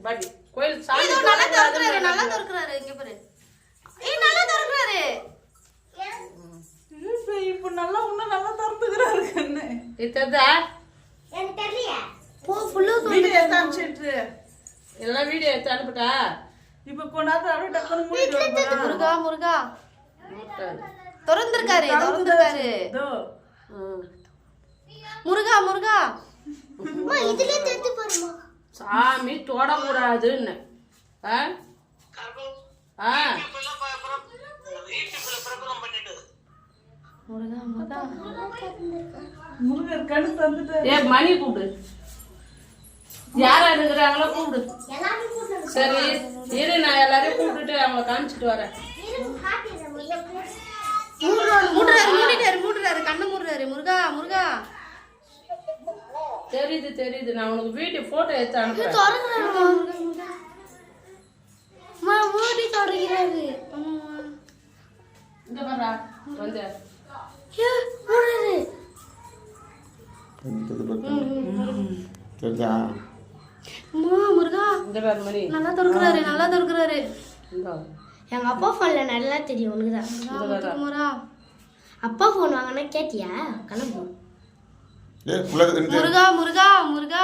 பாட்டி கோயில் சாமி நல்லா திறக்குறாரு நல்லா திறக்குறாரு இங்க பாரு நல்லா திறக்குறாரு இப்போ நல்லா இன்னும் நல்லா திறந்துக்கிறாரு கண்ணு இதா எனக்கு தெரியல போ ஃபுல்லா வீடியோ எடுத்து அனுப்பிச்சிட்டு எல்லாம் வீடியோ எடுத்து அனுப்பிட்டா இப்போ கொண்டாந்து அப்படியே டக்குனு மூடிட்டு முருகா முருகா திறந்திருக்காரு இதோ முருகா முருகா அம்மா இதுலயே தெரிஞ்சு பாருமா சாமி தொடக்கூடாதுன்னு முருகா முருகா முருகர் கண்ணு தந்துட்டு ஏ மணி கூப்பிடு யாரா இருக்கிறாங்களோ கூப்பிடு சரி இரு நான் எல்லாரையும் கூப்பிட்டுட்டு அவங்கள காமிச்சிட்டு வரேன் மூடுறாரு கண்ணு மூடுறாரு முருகா முருகா தெரியுது நான் உனக்கு வீடியோ போட்டோ எடுத்து அனுப்புறேன் மூடி தொடங்கிறாரு இந்த பாரா வந்து முருகா இந்த பாரு மணி நல்லா திறக்குறாரு எங்க அப்பா போன்ல நல்லா தெரியும் உனக்குதான் முருகா அப்பா போன் வாங்கினா கேட்டியா கிளம்பு முருகா முருகா முருகா